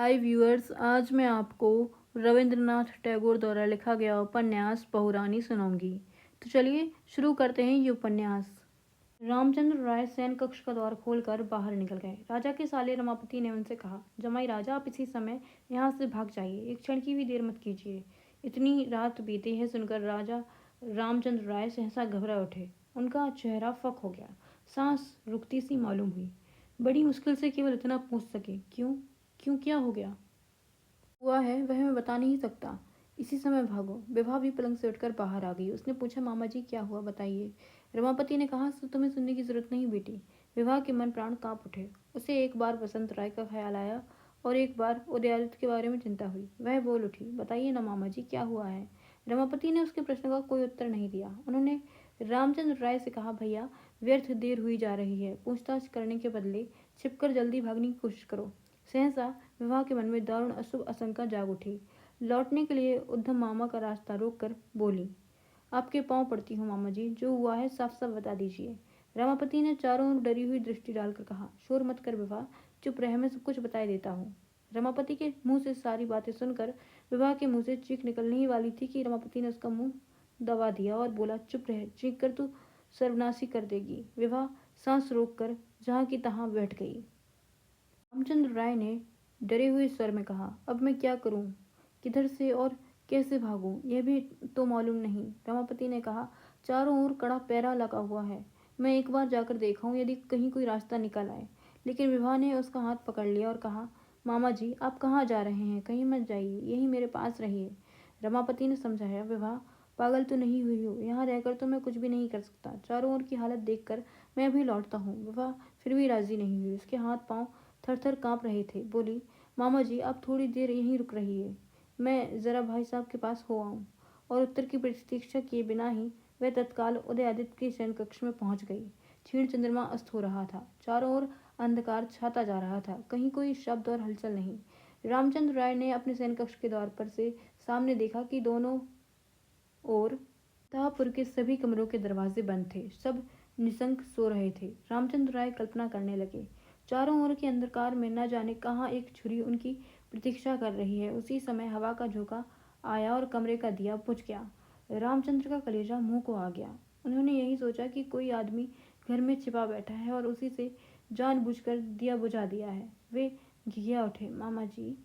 हाय viewers, आज मैं आपको रविंद्रनाथ टैगोर द्वारा लिखा गया उपन्यास बहुरानी सुनाऊंगी। तो चलिए शुरू करते हैं ये उपन्यास। रामचंद्र राय शयन कक्ष का द्वार खोलकर बाहर निकल गए। राजा के साले रमापति ने उनसे कहा, जमाई राजा, आप इसी समय यहाँ से भाग जाइए, एक क्षण की भी देर मत कीजिए। इतनी रात बीती है सुनकर राजा रामचंद्र राय सहसा घबरा उठे। उनका चेहरा फक हो गया, सांस रुकती सी मालूम हुई। बड़ी मुश्किल से केवल इतना पूछ सके, क्यों क्यों, क्या हो गया हुआ है वह मैं बता नहीं सकता। इसी समय भागो। विभा भी पलंग से उठकर बाहर आ गई। उसने पूछा, मामा जी क्या हुआ, बताइए। रमापति ने कहा, तुम्हें सुनने की जरूरत नहीं बेटी। विभा के मन प्राण कांप उठे। उसे एक बार वसंत राय का ख्याल आया और एक बार उदयादित्य के बारे में चिंता हुई। वह बोल उठी, बताइए ना मामा जी, क्या हुआ है। रमापति ने उसके प्रश्न का कोई उत्तर नहीं दिया। उन्होंने रामचंद्र राय से कहा, भैया व्यर्थ देर हुई जा रही है, पूछताछ करने के बदले छिपकर जल्दी भागने की कोशिश करो। सहसा विवाह के मन में दारुण अशुभ आशंका जाग उठी। लौटने के लिए उद्धम मामा का रास्ता रोककर बोली, आपके पांव पड़ती हूँ मामा जी, जो हुआ है साफ साफ बता दीजिए। रमापति ने चारों ओर डरी हुई दृष्टि डालकर कहा, शोर मत कर विवाह, चुप रह, मैं सब कुछ बताए देता हूँ। रमापति के मुंह से सारी बातें सुनकर विवाह के मुंह से चीख निकलने ही वाली थी कि रमापति ने उसका मुंह दबा दिया और बोला, चुप रह, चीख कर तू सर्वनाशी कर देगी। विवाह सांस रोक कर जहाँ की तहाँ बैठ गई। रामचंद्र राय ने डरे हुए स्वर में कहा, अब मैं क्या करूं, किधर से और कैसे भागूं, यह भी तो मालूम नहीं। रमापति ने कहा, चारों ओर कड़ा पहरा लगा हुआ है, मैं एक बार जाकर देखा हूं यदि कहीं कोई रास्ता निकल आए। लेकिन विभा ने उसका हाथ पकड़ लिया और कहा, मामा जी आप कहाँ जा रहे हैं, कहीं मत जाइए, यही मेरे पास रहिए। रमापति ने समझाया, विभा पागल तो नहीं हुई हो, यहाँ रहकर तो मैं कुछ भी नहीं कर सकता, चारों ओर की हालत देखकर मैं अभी लौटता हूँ। विभा फिर भी राजी नहीं हुई। उसके हाथ पांव थर थर कांप रहे थे। बोली, मामा जी आप थोड़ी देर यहीं रुक रहिए, मैं जरा भाई साहब के पास हो आऊं। और उत्तर की प्रतीक्षा किए बिना ही वह तत्काल उदयादित्य के शयन कक्ष में पहुंच गई। क्षीण चंद्रमा अस्त हो रहा था। चारों ओर अंधकार छाता जा रहा था। कहीं कोई शब्द और हलचल नहीं। रामचंद्र राय ने अपने शयन कक्ष के द्वार पर से सामने देखा कि दोनों ओर ताहपुर के सभी कमरों के दरवाजे बंद थे। सब निशंक सो रहे थे। रामचंद्र राय कल्पना करने लगे, चारों ओर के अंधकार में न जाने कहाँ एक छुरी उनकी प्रतीक्षा कर रही है। उसी समय हवा का झोंका आया और कमरे का दिया बुझ गया। रामचंद्र का कलेजा मुंह को आ गया। उन्होंने यही सोचा कि कोई आदमी घर में छिपा बैठा है और उसी से जानबूझकर दिया बुझा दिया है। वे घिघिया उठे, मामा जी।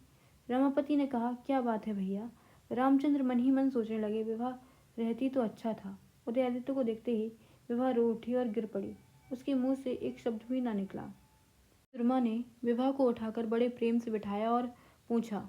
रमापति ने कहा, क्या बात है भैया। रामचंद्र मन ही मन सोचने लगे, विवाह रहती तो अच्छा था। उदयादित्य को देखते ही विवाह रो उठी और गिर पड़ी। उसके मुंह से एक शब्द भी ना निकला। सुरमा ने विवाह को उठाकर बड़े प्रेम से बिठाया और पूछा,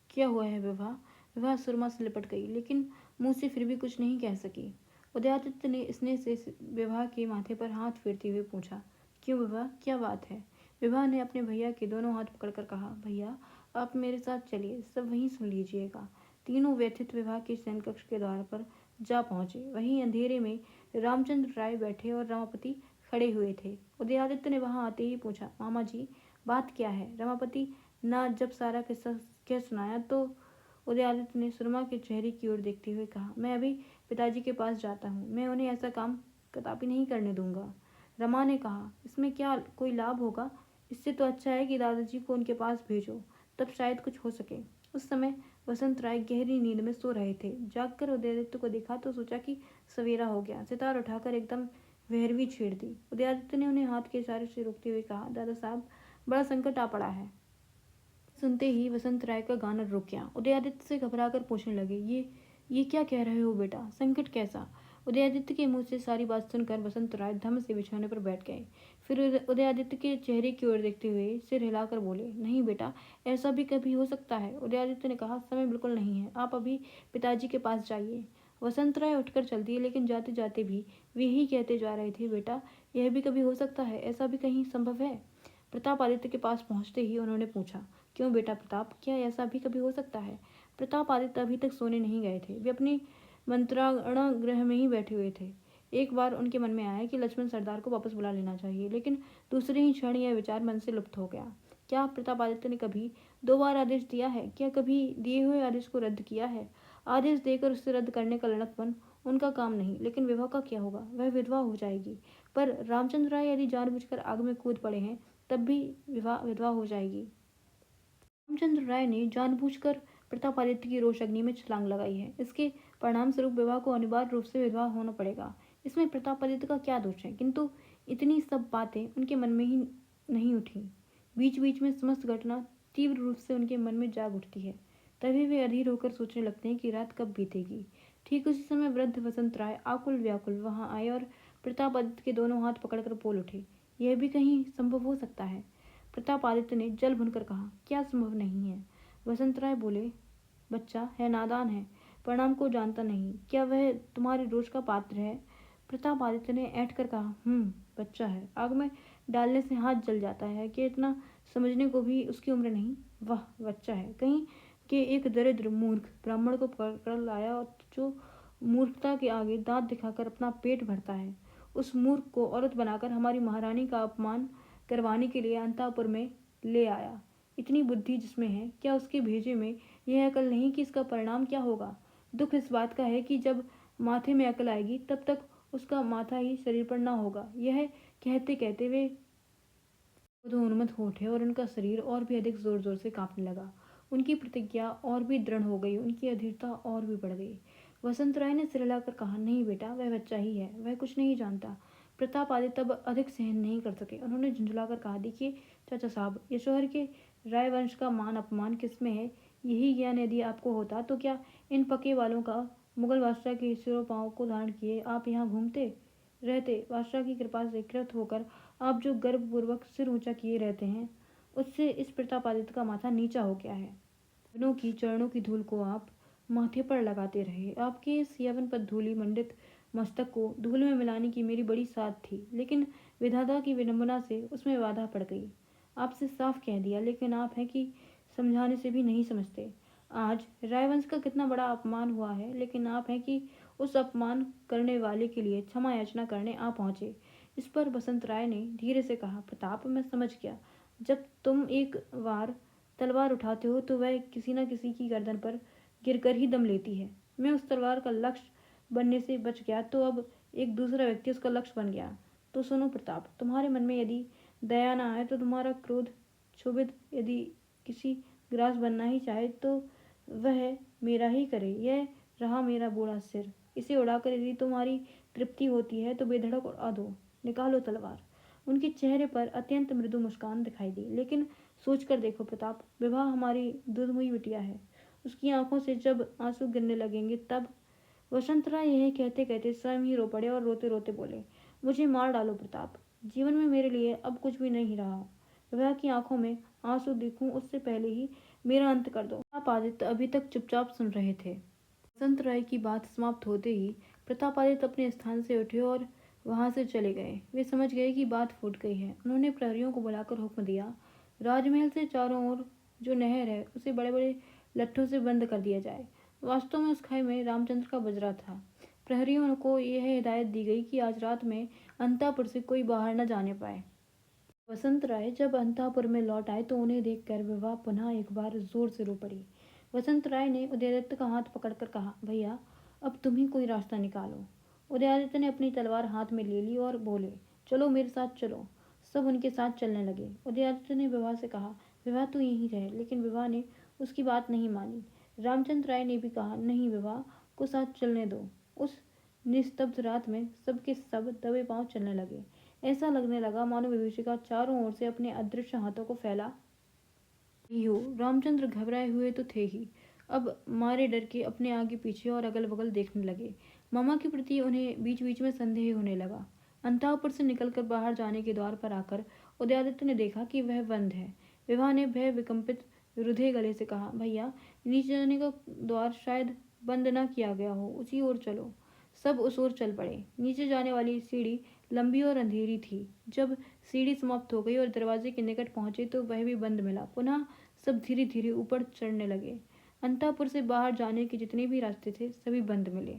क्या हुआ है विवाह। विवाह सुरमा से लिपट गई, लेकिन मुंह से फिर भी कुछ नहीं कह सकी। उदयादित्य ने स्नेह से विवाह के माथे पर हाथ फेरते हुए पूछा, क्यों विवाह, क्या बात है। विवाह ने अपने भैया के दोनों हाथ पकड़कर कहा, भैया आप मेरे साथ चलिए, सब वहीं सुन लीजिएगा। तीनों व्यथित विवाह के शयन कक्ष के द्वार पर जा पहुंचे। वहीं अंधेरे में रामचंद्र राय बैठे और रमापति खड़े हुए थे। उदयादित्य ने वहां आते ही पूछा, मामा जी बात क्या है। रमापति ना जब सारा किस्सा कह सुनाया तो उदयादित्य ने सुरमा के चेहरे की ओर देखते हुए कहा, मैं अभी पिताजी के पास जाता हूँ, मैं उन्हें ऐसा काम कदापि नहीं करने दूंगा। रमा ने कहा, इसमें क्या कोई लाभ होगा, इससे तो अच्छा है कि दादाजी को उनके पास भेजो, तब शायद कुछ हो सके। उस समय वसंत राय गहरी नींद में सो रहे थे। जागकर उदयादित्य को देखा तो सोचा कि सवेरा हो गया। सितार उठाकर एकदम वहरवी छेड़ दी। उदयादित्य ने उन्हें हाथ के इशारे से रोकते हुए कहा, दादा साहब बड़ा संकट आ पड़ा है। सुनते ही वसंत राय का गाना रुक गया। उदयादित्य से घबराकर पूछने लगे, ये क्या कह रहे हो बेटा, संकट कैसा। उदयादित्य के मुंह से सारी बात सुनकर वसंत राय धम से बिछौने पर बैठ गए। फिर उदयादित्य के चेहरे की ओर देखते हुए सिर हिलाकर बोले, नहीं बेटा, ऐसा भी कभी हो सकता है। उदयादित्य ने कहा, समय बिल्कुल नहीं है, आप अभी पिताजी के पास जाइए। वसंत राय उठकर चल दिए, लेकिन जाते जाते भी वे ही कहते जा रहे थे, बेटा यह भी कभी हो सकता है, ऐसा भी कहीं संभव है। प्रताप आदित्य के पास पहुंचते ही उन्होंने पूछा, क्यों बेटा प्रताप, क्या ऐसा भी कभी हो सकता है। प्रताप आदित्य अभी तक सोने नहीं गए थे। वे अपनी मंत्राणा गृह में ही बैठे हुए थे। एक बार उनके मन में आया कि लक्ष्मण सरदार को वापस बुला लेना चाहिए, लेकिन दूसरे ही क्षण यह विचार मन से लुप्त हो गया। क्या प्रताप आदित्य ने कभी दो बार आदेश दिया है, क्या कभी दिए हुए आदेश को रद्द किया है। आदेश देकर उससे रद्द करने का लड़कपन उनका काम नहीं। लेकिन विवाह का क्या होगा, वह विधवा हो जाएगी। पर रामचंद्र राय यदि जानबूझकर आग में कूद पड़े हैं, तब भी विवाह विधवा हो जाएगी। रामचंद्र राय ने जानबूझकर प्रतापादित्य की रोष अग्नि में छलांग लगाई है। इसके परिणाम स्वरूप विवाह को अनिवार्य रूप से विधवा होना पड़ेगा। इसमें प्रतापादित्य का क्या दोष है? किंतु इतनी सब बातें उनके मन में ही नहीं उठी। बीच बीच में समस्त घटना तीव्र रूप से उनके मन में जाग उठती है। तभी वे अधीर होकर सोचने लगते हैं कि रात कब बीतेगी। ठीक उसी समय वृद्ध वसंत राय आकुल व्याकुल वहां आए और प्रतापादित्य के दोनों हाथ पकड़कर बोल उठे, यह भी कहीं संभव हो सकता है? प्रतापादित्य ने जल भुनकर कहा, क्या संभव नहीं है? वसंत राय बोले, बच्चा है, नादान है, परिणाम को जानता नहीं। क्या वह तुम्हारे रोष का पात्र है? प्रतापादित्य ने ऐंठ कर कहा, बच्चा है, आग में डालने से हाथ जल जाता है कि इतना समझने को भी उसकी उम्र नहीं। वाह, बच्चा है कहीं के एक दरिद्र मूर्ख ब्राह्मण को पकड़ लाया और जो मूर्खता के आगे दांत दिखाकर अपना पेट भरता है, उस मूर्ख को औरत बनाकर हमारी महारानी का अपमान करवाने के लिए अंतापुर में ले आया। इतनी बुद्धि जिसमें है, क्या उसके भेजे में यह अकल नहीं कि इसका परिणाम क्या होगा? दुख इस बात का है कि जब माथे में अकल आएगी तब तक उसका माथा ही शरीर पर ना होगा। यह कहते कहते वे उन्मत्त हो उठे और उनका शरीर और भी अधिक जोर जोर से कांपने लगा। उनकी प्रतिज्ञा और भी दृढ़ हो गई, उनकी अधीरता और भी बढ़ गई। वसंत राय ने सिर हिलाकर कहा, नहीं बेटा, वह बच्चा ही है, वह कुछ नहीं जानता। प्रतापादित्य तब अधिक सहन नहीं कर सके। उन्होंने झुंझुलाकर कहा, देखिए चाचा साहब, ये शोहर के राय वंश का मान अपमान किसमें है, यही ज्ञान यदि आपको होता तो क्या इन पके वालों का मुगल बादशाह के सिरों पांव को धारण किए आप यहाँ घूमते रहते? बादशाह की कृपा से कृत होकर आप जो गर्वपूर्वक सिर ऊंचा किए रहते हैं, उससे इस प्रतापादित्य का माथा नीचा हो गया है। यवनों की चरणों की धूल को आप माथे पर लगाते रहे। आपके इस यवन पर धूलि मंडित मस्तक को धूल में मिलाने की मेरी बड़ी साध थी, लेकिन विधाता की विडंबना से उसमें बाधा पड़ गई। आपसे साफ कह दिया, लेकिन आप हैं कि समझाने से भी नहीं समझते। आज रायवंश का कितना बड़ा अपमान हुआ है, लेकिन आप हैं कि उस अपमान करने वाले के लिए क्षमा याचना करने आ पहुंचे। इस पर बसंत राय ने धीरे से कहा, प्रताप, मैं समझ गया। जब तुम एक बार तलवार उठाते हो तो वह किसी न किसी की गर्दन पर गिरकर ही दम लेती है। मैं उस तलवार का लक्ष्य बनने से बच गया तो अब एक दूसरा व्यक्ति उसका लक्ष्य बन गया। तो सुनो प्रताप, तुम्हारे मन में यदि दया न आए तो तुम्हारा क्रोध क्षोभित यदि किसी ग्रास बनना ही चाहे तो वह मेरा ही करे। यह रहा मेरा बूढ़ा सिर, इसे उड़ाकर यदि तुम्हारी तृप्ति होती है तो बेधड़क उड़ा दो, निकालो तलवार। उनके चेहरे पर अत्यंत मृदु मुस्कान दिखाई दी। लेकिन सोच कर देखो प्रताप, विवाह हमारी दुधमुई बिटिया है, उसकी आंखों से जब आंसू गिरने लगेंगे तब। वसंत राय यह कहते कहते स्वयं ही रो पड़े और रोते रोते बोले, मुझे मार डालो प्रताप, जीवन में मेरे लिए अब कुछ भी नहीं रहा। विवाह की आंखों में आंसू देखूं उससे पहले ही मेरा अंत कर दो। प्रतापादित्य अभी तक चुपचाप सुन रहे थे। वसंत राय की बात समाप्त होते ही प्रतापादित्य अपने स्थान से उठे और वहां से चले गए। वे समझ गए कि बात फूट गई है। उन्होंने प्रहरियों को बुलाकर हुक्म दिया, राजमहल से चारों ओर जो नहर है उसे बड़े बड़े लट्ठों से बंद कर दिया जाए। वास्तव में उस खाई में रामचंद्र का बजरा था। प्रहरियों को यह हिदायत दी गई कि आज रात में अंतापुर से कोई बाहर न जाने पाए। वसंत राय जब अंतापुर में लौट आए तो उन्हें देखकर विभा पुनः एक बार जोर से रो पड़ी। वसंत राय ने उदयादित्य का हाथ पकड़कर कहा, भैया, अब तुम ही कोई रास्ता निकालो। उदयादित्य ने अपनी तलवार हाथ में ले ली और बोले, चलो मेरे साथ चलो। सब उनके साथ चलने लगे। उदयादित्य ने विभा से कहा, विभा तू यहीं रहे, लेकिन विभा ने उसकी बात नहीं मानी। रामचंद्र राय ने भी कहा, नहीं, विभा को साथ चलने दो। उस निस्तब्ध रात में सबके सब दबे पांव चलने लगे। ऐसा लगने लगा मानो विभीषिका चारों ओर से अपने अदृश्य हाथों को फैला रही हो। रामचंद्र घबराए हुए तो थे ही, अब मारे डर के अपने आगे पीछे और अगल बगल देखने लगे। मामा के प्रति उन्हें बीच बीच में संदेह होने लगा। अंतापुर से निकलकर बाहर जाने के द्वार पर आकर उदयादित्य ने देखा कि वह बंद है। विवाह ने भय विकंपित रुधे गले से कहा, भैया, नीचे जाने का द्वार शायद बंद न किया गया हो, उसी ओर चलो। सब उस ओर चल पड़े। नीचे जाने वाली सीढ़ी लंबी और अंधेरी थी। जब सीढ़ी समाप्त हो गई और दरवाजे के निकट पहुंचे तो वह भी बंद मिला। पुनः सब धीरे धीरे ऊपर चढ़ने लगे। अंतापुर से बाहर जाने के जितने भी रास्ते थे सभी बंद मिले।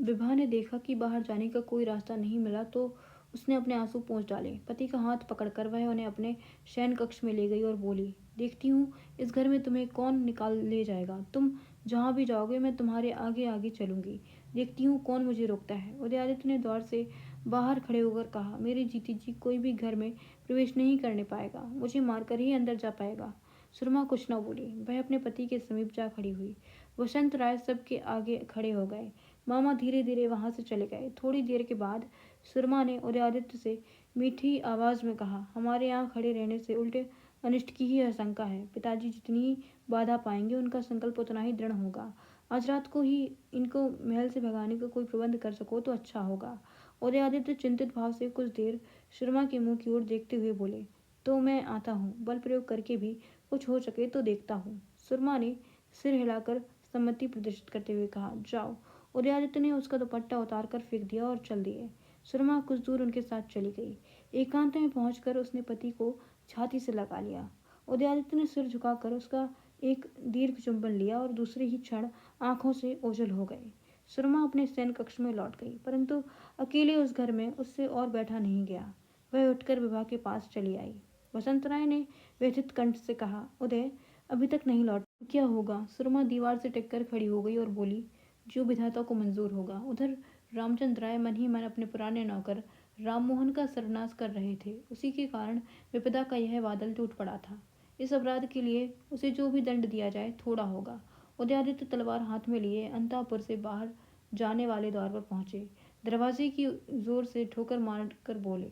विभा ने देखा कि बाहर जाने का कोई रास्ता नहीं मिला तो उसने अपने आंसू पोंछ डाले। पति का हाथ पकड़कर वह उन्हें अपने शयन कक्ष में ले गई और बोली, देखती हूँ इस घर में तुम्हें कौन निकाल ले जाएगा। तुम जहाँ भी जाओगे मैं तुम्हारे आगे आगे चलूंगी। देखती हूँ कौन मुझे रोकता है। उदयादित्य ने द्वार से बाहर खड़े होकर कहा, मेरी जीती जी कोई भी घर में प्रवेश नहीं करने पाएगा, मुझे मारकर ही अंदर जा पाएगा। सुरमा कुछ न बोली। वह अपने पति के समीप जा खड़ी हुई। वसंत राय सबके आगे खड़े हो गए। मामा धीरे धीरे वहां से चले गए। थोड़ी देर के बाद सुरमा ने उदयादित्य से मीठी आवाज में कहा, हमारे यहाँ खड़े रहने से उल्टे अनिष्ट की ही आशंका है। पिताजी जितनी बाधा पाएंगे उनका संकल्प उतना ही दृढ़ होगा। आज रात को ही इनको महल से भगाने का कोई प्रबंध कर सको तो अच्छा होगा। उदयादित्य चिंतित भाव से कुछ देर शर्मा के मुंह की ओर देखते हुए बोले, तो मैं आता हूँ, बल प्रयोग करके भी कुछ हो सके तो देखता हूँ। सुरमा ने सिर हिलाकर सम्मति प्रदर्शित करते हुए कहा, जाओ। उदयादित्य ने उसका दुपट्टा उतार कर फेंक दिया और चल दिए। सुरमा कुछ दूर उनके साथ चली गई। एकांत में पहुंचकर उसने पति को छाती से लगा लिया। उदयादित्य ने सिर झुकाकर उसका एक दीर्घ चुंबन लिया और दूसरे ही क्षण आंखों से ओझल हो गए। सुरमा अपने शयन कक्ष में लौट गई, परंतु अकेले उस घर में उससे और बैठा नहीं गया। वह उठकर विभा के पास चली आई। वसंत राय ने व्यथित कंठ से कहा, उदय अभी तक नहीं लौटा, क्या होगा? सुरमा दीवार से टिककर खड़ी हो गई और बोली, जो विधाता को मंजूर होगा। उधर रामचंद्र राय मन ही मन अपने पुराने नौकर राममोहन का सर्वनाश कर रहे थे। उसी के कारण विपदा का यह बादल टूट पड़ा था। इस अपराध के लिए उसे जो भी दंड दिया जाए थोड़ा होगा। उदयादित्य तलवार हाथ में लिए अंतापुर से बाहर जाने वाले द्वार पर पहुंचे। दरवाजे की जोर से ठोकर मारकर बोले,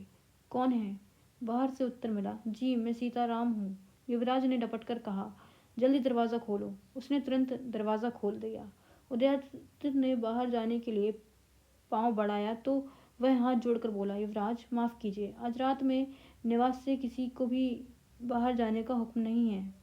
कौन है? बाहर से उत्तर मिला, जी मैं सीताराम हूँ। युवराज ने डपट कर कहा, जल्दी दरवाज़ा खोलो। उसने तुरंत दरवाज़ा खोल दिया। उदयादित्य ने बाहर जाने के लिए पांव बढ़ाया तो वह हाथ जोड़कर बोला, युवराज माफ कीजिए, आज रात में निवास से किसी को भी बाहर जाने का हुक्म नहीं है।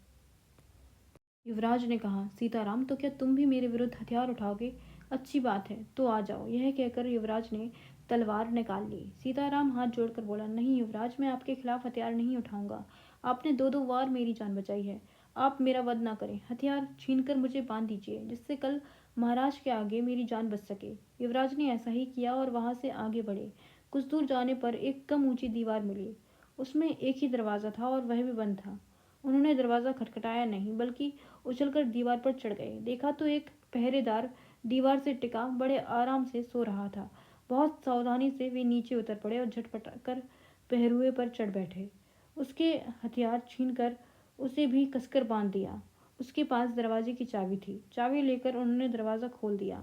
युवराज ने कहा, सीताराम तो क्या तुम भी मेरे विरुद्ध हथियार उठाओगे? अच्छी बात है, तो आ जाओ। यह कहकर युवराज ने तलवार निकाल ली। सीताराम हाथ जोड़कर बोला, नहीं युवराज, मैं आपके खिलाफ हथियार नहीं उठाऊंगा। आपने दो दो बार मेरी जान बचाई है। आप मेरा वध ना करें। हथियार छीनकर मुझे बांध दीजिए, जिससे कल महाराज के आगे मेरी जान बच सके। युवराज ने ऐसा ही किया और वहां से आगे बढ़े। कुछ दूर जाने पर एक कम ऊंची दीवार मिली। उसमें एक ही दरवाज़ा था और वह भी बंद था। उन्होंने दरवाज़ा खटखटाया नहीं, बल्कि उछलकर दीवार पर चढ़ गए। देखा तो एक पहरेदार दीवार से टिका बड़े आराम से सो रहा था। बहुत सावधानी से वे नीचे उतर पड़े और झटपट कर पहरुए पर चढ़ बैठे। उसके हथियार छीनकर उसे भी कसकर बांध दिया। उसके पास दरवाजे की चाबी थी। चाबी लेकर उन्होंने दरवाज़ा खोल दिया।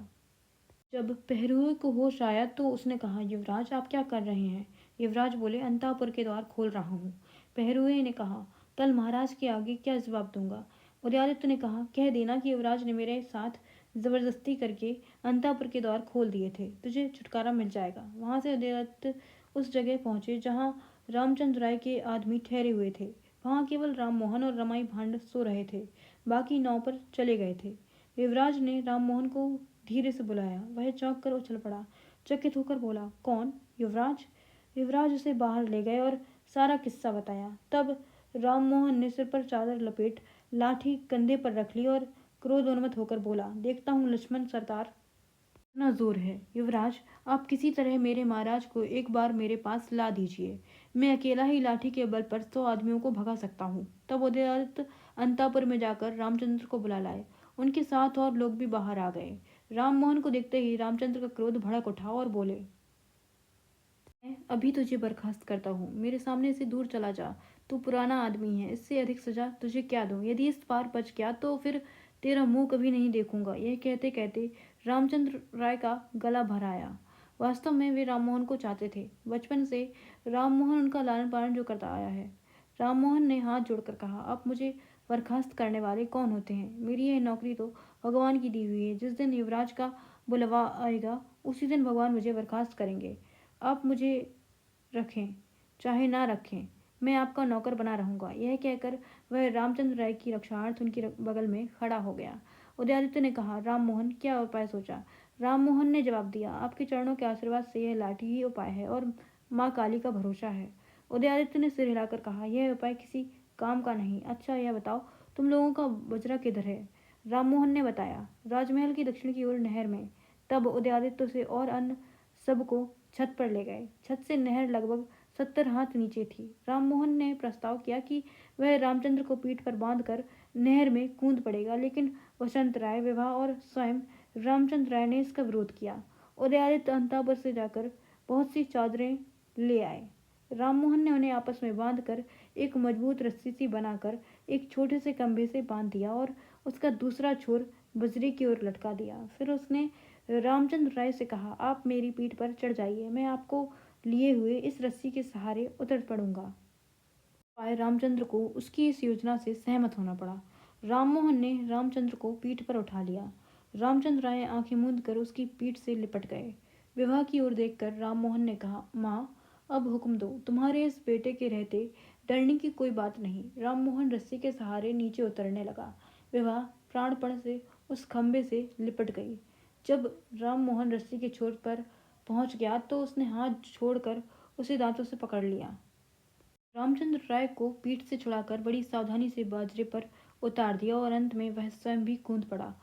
जब पहरुए को होश आया तो उसने कहा, युवराज आप क्या कर रहे हैं? युवराज बोले, अंतापुर के द्वार खोल रहा हूँ। पहरुए ने कहा, कल महाराज के आगे क्या जवाब दूंगा? उदयादित्य ने कहा, कह देना कि युवराज ने मेरे साथ जबरदस्ती करके अंतापुर के द्वार खोल दिए थे। तुझे छुटकारा मिल जाएगा। वहां से उदयादित्य उस जगह पहुंचे जहां रामचंद्र राय के आदमी ठहरे हुए थे। वहां केवल राममोहन और रमाई भांड सो रहे थे। बाकी नाव पर चले गए थे। युवराज ने राममोहन को धीरे से बुलाया। वह चौंक कर उछल पड़ा। चकित होकर बोला, कौन? युवराज। युवराज उसे बाहर ले गए और सारा किस्सा बताया। तब राममोहन ने सिर पर चादर लपेट लाठी कंधे पर रख ली और क्रोधोन्मत्त होकर बोला, देखता हूँ लक्ष्मण सरदार कितना जोर है। युवराज, आप किसी तरह मेरे महाराज को एक बार मेरे पास ला दीजिए। मैं अकेला ही लाठी के बल पर 100 आदमियों को भगा सकता हूँ। तब उदयादित्य अंतापुर में जाकर रामचंद्र को बुला लाए। उनके साथ और लोग भी बाहर आ गए। राममोहन को देखते ही रामचंद्र का क्रोध भड़क उठा और बोले, मैं अभी तुझे बर्खास्त करता हूँ। मेरे सामने से दूर चला जा। तू पुराना आदमी है, इससे अधिक सजा तुझे क्या दूँ? यदि इस पार बच गया तो फिर तेरा मुंह कभी नहीं देखूंगा। यह कहते कहते रामचंद्र राय का गला भर आया। वास्तव में वे राममोहन को चाहते थे। बचपन से राममोहन उनका लालन पालन जो करता आया है। राममोहन ने हाथ जोड़कर कहा, आप मुझे बर्खास्त करने वाले कौन होते हैं? मेरी यह नौकरी तो भगवान की दी हुई है। जिस दिन युवराज का बुलावा आएगा उसी दिन भगवान मुझे बर्खास्त करेंगे। आप मुझे रखें चाहे ना रखें, मैं आपका नौकर बना रहूंगा। यह कहकर वह रामचंद्र राय की रक्षार्थ उनके बगल में खड़ा हो गया। उदयादित्य ने कहा, राममोहन क्या उपाय सोचा? राममोहन ने जवाब दिया, आपके चरणों के आशीर्वाद से यह लाठी ही उपाय है और माँ काली का भरोसा है। उदयादित्य ने सिर हिलाकर कहा, यह उपाय किसी काम का नहीं। अच्छा यह बताओ, तुम लोगों का बजरा किधर है? राममोहन ने बताया, राजमहल की दक्षिण की ओर नहर में। तब उदयादित्य से और अन्य सबको छत पर ले गए। छत से नहर लगभग 70 हाथ नीचे थी। राममोहन ने प्रस्ताव किया कि वह रामचंद्र को पीठ पर बांधकर नहर में कूद पड़ेगा, लेकिन वसंत राय, विभा और स्वयं रामचंद्र राय ने इसका विरोध किया। उदयादित्य अंतापुर से जाकर बहुत सी चादरें ले आए। राममोहन ने उन्हें आपस में बांधकर एक मजबूत रस्सी सी बनाकर एक छोटे से खंभे से बांध दिया और उसका दूसरा छोर बजरी की ओर लटका दिया। फिर उसने रामचंद्र राय से कहा, आप मेरी पीठ पर चढ़ जाइए, मैं आपको लिए हुए इस रस्सी के सहारे उतर पड़ूंगा। रामचंद्र को उसकी इस योजना से सहमत होना पड़ा। राममोहन ने रामचंद्र को पीठ पर उठा लिया। रामचंद्र राय आंखें मूंद कर उसकी पीठ से लिपट गए। विवाह की ओर देखकर राममोहन ने कहा, माँ, अब हुक्म दो, तुम्हारे इस बेटे के रहते डरने की कोई बात नहीं। राममोहन रस्सी के सहारे नीचे उतरने लगा। विवाह प्राणपण से उस खंभे से लिपट गई। जब राममोहन रस्सी के छोर पर पहुंच गया तो उसने हाथ छोड़कर उसे दांतों से पकड़ लिया। रामचंद्र राय को पीठ से छुड़ाकर बड़ी सावधानी से बाजरे पर उतार दिया और अंत में वह स्वयं भी कूद पड़ा।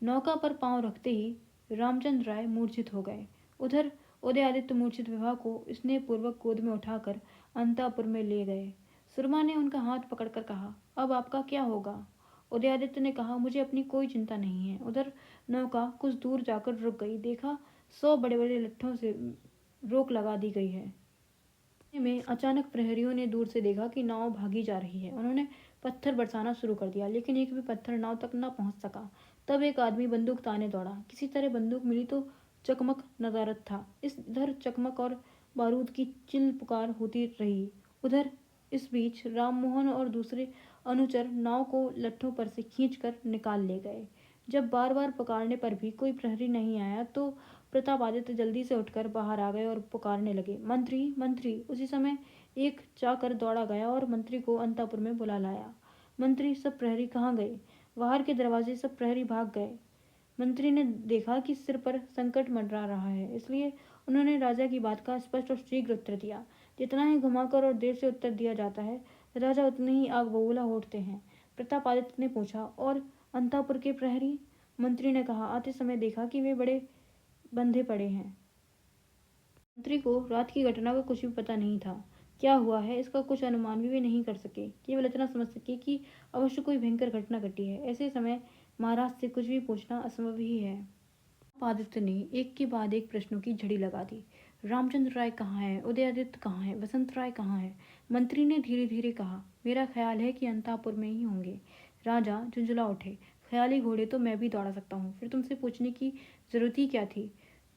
नौका पर पांव रखते ही रामचंद्र राय मूर्छित हो गए। उधर उदयादित्य मूर्छित विवाह को स्नेहपूर्वक गोद में उठाकर अंतापुर में ले गए। सुरमा ने उनका हाथ पकड़कर कहा, अब आपका क्या होगा? उदयादित्य ने कहा, मुझे अपनी कोई चिंता नहीं है। उधर नौका कुछ दूर जाकर रुक गई। देखा 100 बड़े बड़े लट्ठों से रोक लगा दी गई है। में अचानक प्रहरियों ने दूर से देखा कि नाव भागी जा रही है। उन्होंने पत्थर बरसाना शुरू कर दिया, लेकिन एक भी पत्थर नाव तक न पहुंच सका। तब एक आदमी बंदूक ताने दौड़ा। किसी तरह बंदूक मिली तो चकमक नदारद था। इधर चकमक और बारूद की चिल पुकार होती रही। उधर इस बीच राममोहन और दूसरे अनुचर नाव को लट्ठों पर से खींचकर निकाल ले गए। जब बार बार पुकारने पर भी कोई प्रहरी नहीं आया तो प्रतापादित्य जल्दी से उठकर बाहर आ गए और पुकारने लगे, मंत्री, मंत्री। उसी समय एक चाकर दौड़ा गया और मंत्री को अंतापुर में बुला लाया। मंत्री, सब प्रहरी कहाँ गए? बाहर के दरवाजे सब प्रहरी भाग गए। मंत्री ने देखा कि सिर पर संकट मंडरा रहा है, इसलिए उन्होंने राजा की बात का स्पष्ट और शीघ्र उत्तर दिया। जितना ही घुमाकर और देर से उत्तर दिया जाता है, राजा उतने ही आग बबूला उठते हैं। प्रतापादित्य ने पूछा, और अंतापुर के प्रहरी? मंत्री ने कहा, आते समय देखा कि वे बड़े बंधे पड़े हैं। मंत्री को रात की घटना का कुछ भी पता नहीं था। क्या हुआ है इसका कुछ अनुमान भी वे नहीं कर सके। केवल इतना समझ सके कि अवश्य कोई भयंकर घटना घटी है। ऐसे समय महाराज से कुछ भी पूछना असंभव ही है। आदित्य ने एक के बाद एक प्रश्नों की झड़ी लगा दी। रामचंद्र राय कहाँ है? उदयादित्य कहाँ है? बसंत राय कहाँ है? मंत्री ने धीरे धीरे कहा, मेरा ख्याल है कि अंतापुर में ही होंगे। राजा झुंझुला उठे। ख्याली घोड़े तो मैं भी दौड़ा सकता हूँ, फिर तुमसे पूछने की जरूरत ही क्या थी?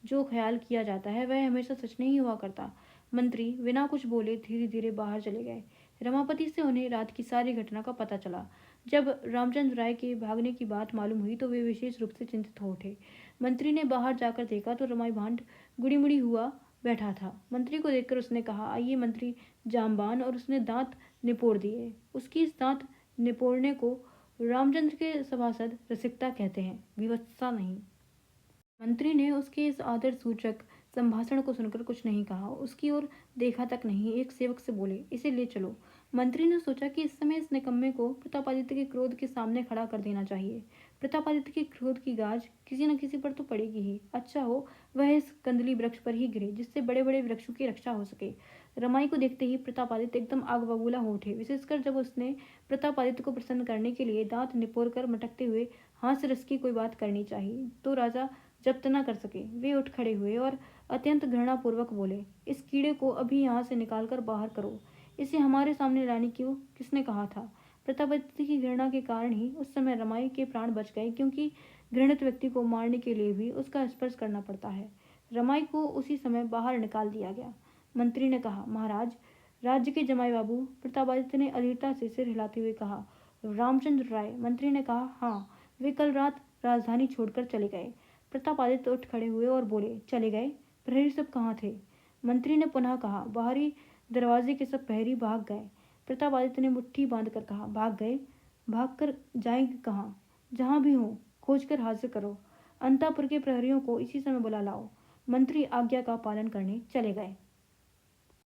जो ख्याल किया जाता है वह हमेशा सच नहीं हुआ करता। मंत्री बिना कुछ बोले धीरे धीरे बाहर चले गए। रमापति से उन्हें रात की सारी घटना का पता चला। जब रामचंद्र राय के भागने की बात मालूम हुई तो वे विशेष रूप से चिंतित हो उठे। मंत्री ने बाहर जाकर देखा तो रमाई भांड गुड़ी मुड़ी हुआ बैठा था। मंत्री को देखकर उसने कहा, आइए मंत्री जामबान, और उसने दांत निपोड़ दिए। उसकी इस दांत निपोड़ने को रामचंद्र के सभासद रसिकता कहते हैं, विवत्सा नहीं। मंत्री ने उसके इस आदर सूचक संभाषण को सुनकर कुछ नहीं कहा, उसकी ओर देखा तक नहीं। एक सेवक से बोले, इसे ले चलो। मंत्री ने सोचा कि इस समय इस निकम्मे को प्रतापादित्य के क्रोध के सामने खड़ा कर देना चाहिए। प्रतापादित्य के क्रोध की गाज किसी न किसी पर तो पड़ेगी ही। अच्छा हो वह इस कंदली वृक्ष पर ही गिरे, जिससे बड़े बड़े वृक्षों की रक्षा हो सके। रमाई को देखते ही प्रतापादित्य एकदम आग बबूला हो उठे, विशेषकर जब उसने प्रतापादित्य को प्रसन्न करने के लिए दांत निपोड़ कर मटकते हुए हास्य रस की कोई बात करनी चाहिए तो राजा जब्त न कर सके। वे उठ खड़े हुए और अत्यंत घृणापूर्वक बोले, इस कीड़े को अभी यहाँ से निकालकर बाहर करो। इसे हमारे सामने लाने को किसने कहा था? प्रतापादित्य की घृणा के कारण ही उस समय रमाई के प्राण बच गए, क्योंकि घृणित व्यक्ति को मारने के लिए भी उसका स्पर्श करना पड़ता है। रमाई को उसी समय बाहर निकाल दिया गया। मंत्री ने कहा, महाराज, राज्य के जमाई बाबू। प्रतापादित्य ने अधीरता से सिर हिलाते हुए कहा, रामचंद्र राय। मंत्री ने कहा, हाँ, वे कल रात राजधानी छोड़कर चले गए। प्रतापादित्य उठ खड़े हुए और बोले, चले गए? प्रहरी सब कहाँ थे? मंत्री ने पुनः कहा, बाहरी दरवाजे के सब प्रहरी भाग गए। प्रतापादित्य ने मुट्ठी बांधकर कहा, भाग गए? भाग कर जाएंगे कहाँ? जहाँ भी हो खोज कर हाजिर करो। अंतापुर के प्रहरियों को इसी समय बुला लाओ। मंत्री आज्ञा का पालन करने चले गए।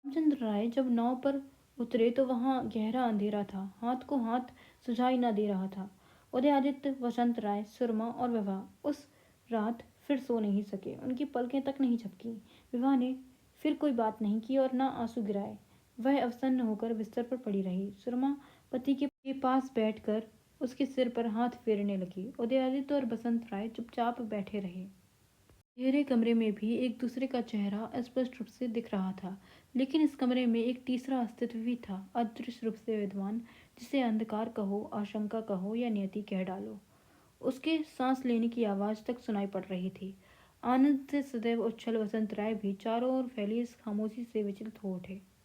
रामचंद्र राय जब नाव पर उतरे तो वहां गहरा अंधेरा था। हाथ को हाथ सुझाई न दे रहा था। उदयादित्य, वसंत राय, सुरमा और विवाह उस रात फिर सो नहीं सके। उनकी पलकें तक नहीं झपकी। विवाह ने फिर कोई बात नहीं की और न आंसू गिराए। वह अवसन्न होकर बिस्तर पर पड़ी रही। सुरमा पति के पास बैठकर उसके सिर पर हाथ फेरने लगी। उदयादित्य और बसंत राय चुपचाप बैठे रहे। घेरे कमरे में भी एक दूसरे का चेहरा स्पष्ट रूप से दिख रहा था, लेकिन इस कमरे में एक तीसरा अस्तित्व भी था, अदृश्य रूप से विद्वान, जिसे अंधकार कहो, आशंका कहो या नियति कह डालो। उसके सांस लेने की आवाज तक सुनाई पड़ रही थी। आनंद से सदैव उच्छल वसंत राय भी चारों ओर फैली इस खामोशी से विचलित हो उठे।